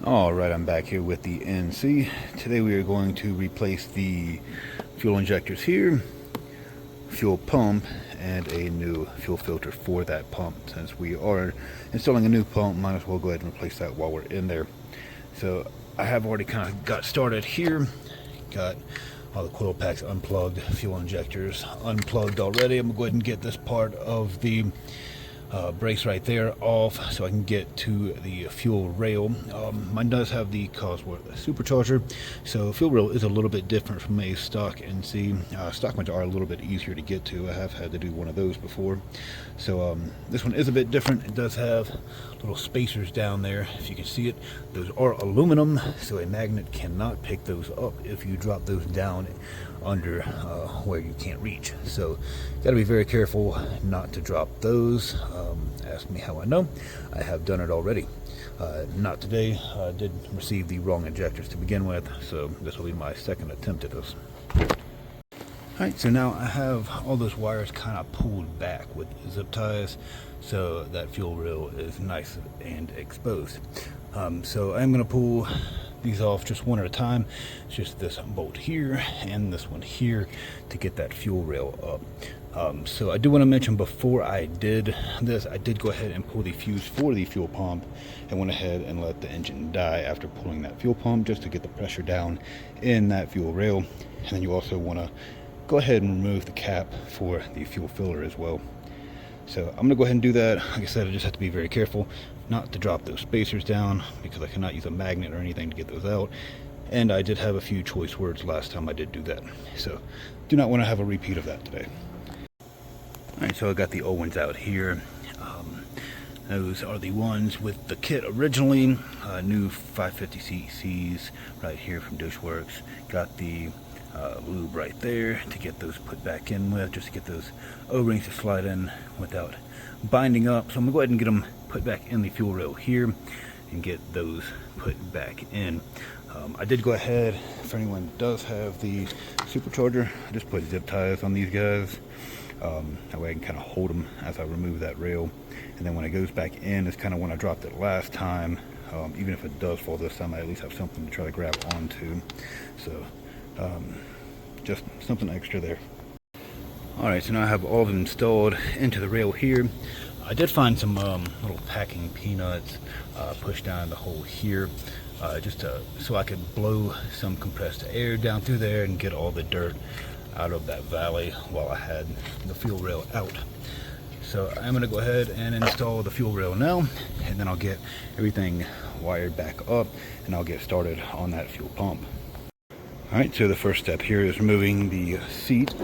Alright, I'm back here with the NC. Today we are going to replace the fuel injectors here, fuel pump, and a new fuel filter for that pump. Since we are installing a new pump, might as well go ahead and replace that while we're in there. So I have already kind of got started here. Got all the coil packs unplugged, fuel injectors unplugged already. I'm going to go ahead and get this part of the brakes right there off so I can get to the fuel rail. Mine does have the Cosworth Supercharger, so fuel rail is a little bit different from a stock NC. Stock ones are a little bit easier to get to. I have had to do one of those before. So this one is a bit different. It does have little spacers down there, if you can see it. Those are aluminum, so a magnet cannot pick those up if you drop those down under where you can't reach. So got to be very careful not to drop those. Ask me how I know. I have done it already. Not today. I did receive the wrong injectors to begin with, so this will be my second attempt at this. Alright, so now I have all those wires kind of pulled back with zip ties so that fuel rail is nice and exposed. So I'm going to pull these off just one at a time. It's just this bolt here and this one here to get that fuel rail up. So I do want to mention, before I did this, I did go ahead and pull the fuse for the fuel pump and went ahead and let the engine die after pulling that fuel pump, just to get the pressure down in that fuel rail. And then you also want to go ahead and remove the cap for the fuel filler as well. So I'm going to go ahead and do that. Like I said, I just have to be very careful not to drop those spacers down, because I cannot use a magnet or anything to get those out. And I did have a few choice words last time I did do that, so do not want to have a repeat of that today. Alright, so I got the old ones out here. Those are the ones with the kit originally. New 550cc's right here from Dishworks. Got the lube right there to get those put back in with, just to get those O-rings to slide in without binding up. So I'm going to go ahead and get them put back in the fuel rail here and get those put back in. I did go ahead, for anyone that does have the Supercharger, I just put zip ties on these guys. That way I can kind of hold them as I remove that rail. And then when it goes back in, it's kind of when I dropped it last time. Even if it does fall this time, I at least have something to try to grab onto. So just something extra there. Alright, so now I have all of them installed into the rail here. I did find some little packing peanuts pushed down the hole here, just so I could blow some compressed air down through there and get all the dirt out of that valley while I had the fuel rail out. So I'm going to go ahead and install the fuel rail now, and then I'll get everything wired back up and I'll get started on that fuel pump. Alright, so the first step here is removing the seat.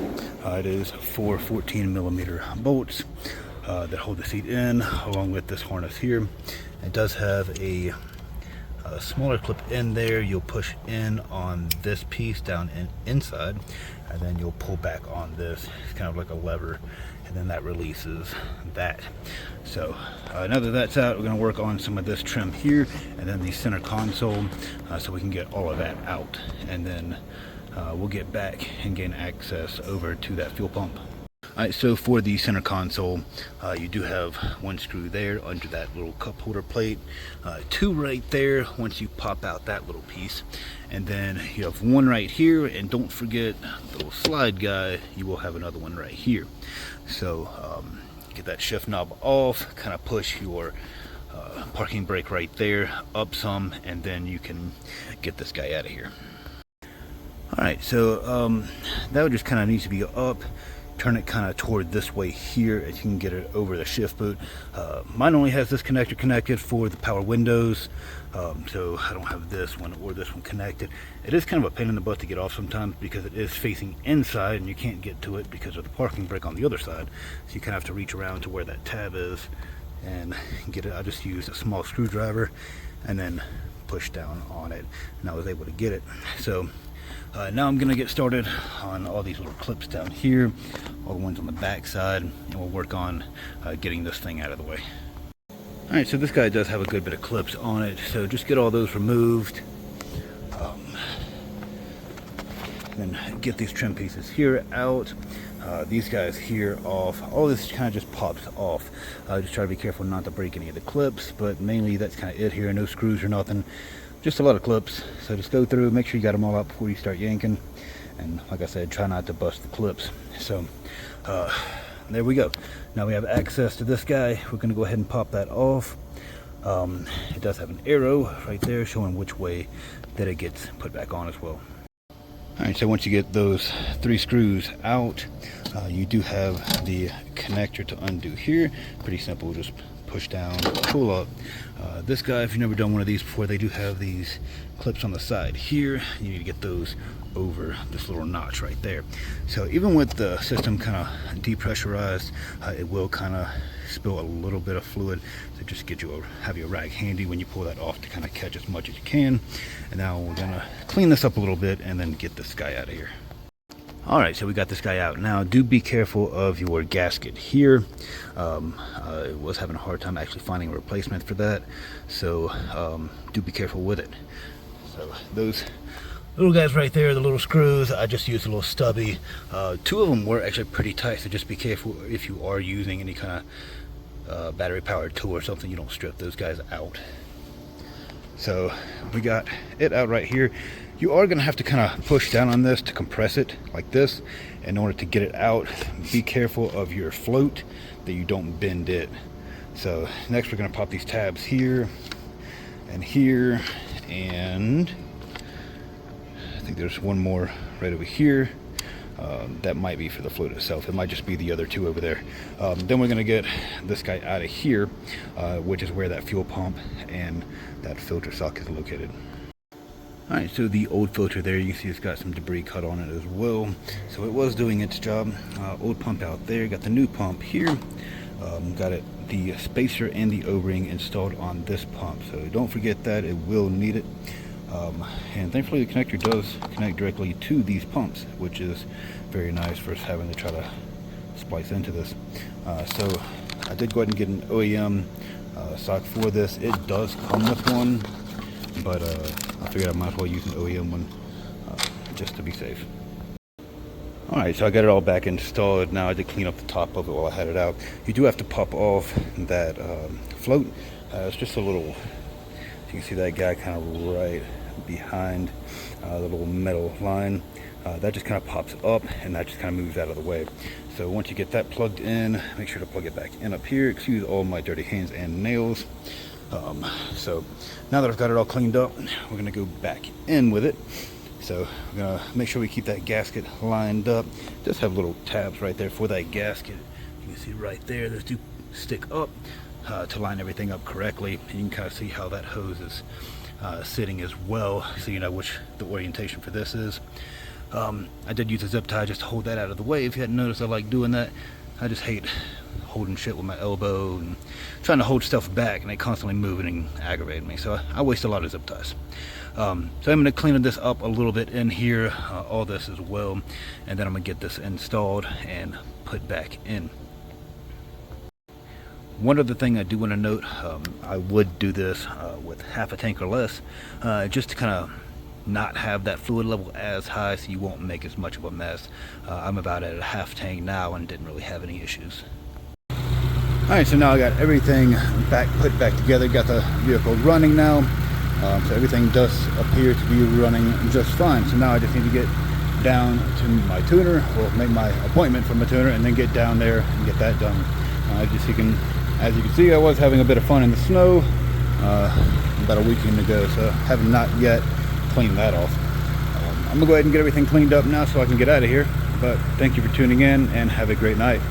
It is 4 14mm bolts that hold the seat in, along with this harness here. It does have a smaller clip in there. You'll push in on this piece down inside, and then you'll pull back on this. It's kind of like a lever, and then that releases that. So now that that's out, we're going to work on some of this trim here and then the center console, so we can get all of that out, and then we'll get back and gain access over to that fuel pump. Alright, so for the center console, you do have one screw there under that little cup holder plate, two right there once you pop out that little piece, and then you have one right here, and don't forget the little slide guy, you will have another one right here. So get that shift knob off, kind of push your parking brake right there up some, and then you can get this guy out of here. Alright, so that would just kind of needs to be up. Turn it kind of toward this way here, and you can get it over the shift boot. Mine only has this connector connected for the power windows, so I don't have this one or this one connected. It is kind of a pain in the butt to get off sometimes, because it is facing inside and you can't get to it because of the parking brake on the other side. So you kind of have to reach around to where that tab is and get it. I just used a small screwdriver and then push down on it, and I was able to get it. So now I'm going to get started on all these little clips down here, all the ones on the back side, and we'll work on getting this thing out of the way. Alright, so this guy does have a good bit of clips on it, so just get all those removed. Then get these trim pieces here out. These guys here off. All this kind of just pops off. Just try to be careful not to break any of the clips, but mainly that's kind of it here. No screws or nothing, just a lot of clips. So just go through, make sure you got them all out before you start yanking, and like I said, try not to bust the clips. So there we go. Now we have access to this guy. We're going to go ahead and pop that off. It does have an arrow right there showing which way that it gets put back on as well. Alright, so once you get those 3 screws out, you do have the connector to undo here. Pretty simple, just push down, pull up. This guy, if you've never done one of these before, they do have these clips on the side here. You need to get those over this little notch right there. So even with the system kind of depressurized, it will kind of spill a little bit of fluid. So just have your rag handy when you pull that off to kind of catch as much as you can. And now we're gonna clean this up a little bit and then get this guy out of here. Alright, so we got this guy out. Now do be careful of your gasket here. I was having a hard time actually finding a replacement for that, so do be careful with it. So those little guys right there, the little screws, I just used a little stubby. 2 of them were actually pretty tight, so just be careful if you are using any kind of battery powered tool or something, you don't strip those guys out. So we got it out right here. You are going to have to kind of push down on this to compress it like this in order to get it out. Be careful of your float that you don't bend it. So next we're going to pop these tabs here and here, and I think there's one more right over here. That might be for the float itself. It might just be the other 2 over there. Then we're going to get this guy out of here, which is where that fuel pump and that filter socket is located. Alright, so the old filter there, you can see it's got some debris cut on it as well. So it was doing its job. Old pump out there, got the new pump here. Got the spacer and the O-ring installed on this pump. So don't forget that, it will need it. And thankfully the connector does connect directly to these pumps, which is very nice for us having to try to splice into this. So I did go ahead and get an OEM sock for this. It does come with one, but I figured I might as well use an OEM one just to be safe. Alright, so I got it all back installed. Now I did clean up the top of it while I had it out. You do have to pop off that float. It's just a little, you can see that guy kind of right behind the little metal line. That just kind of pops up and that just kind of moves out of the way. So once you get that plugged in, make sure to plug it back in up here. Excuse all my dirty hands and nails. So now that I've got it all cleaned up, we're going to go back in with it. So we're going to make sure we keep that gasket lined up. Just have little tabs right there for that gasket. You can see right there, those do stick up to line everything up correctly. And you can kind of see how that hose is sitting as well, so you know which the orientation for this is. I did use a zip tie just to hold that out of the way. If you hadn't noticed, I like doing that. I just hate holding shit with my elbow and trying to hold stuff back, and they constantly moving and aggravating me. So I waste a lot of zip ties. So I'm going to clean this up a little bit in here, all this as well, and then I'm going to get this installed and put back in. One other thing I do want to note, I would do this with half a tank or less, just to kind of not have that fluid level as high so you won't make as much of a mess. I'm about at a half tank now and didn't really have any issues. Alright, so now I got everything put back together, got the vehicle running now. So everything does appear to be running just fine. So now I just need to get down to my tuner, or make my appointment for my tuner, and then get down there and get that done. As you can see, I was having a bit of fun in the snow about a weekend ago, so have not yet cleaned that off. I'm gonna go ahead and get everything cleaned up now so I can get out of here. But thank you for tuning in and have a great night.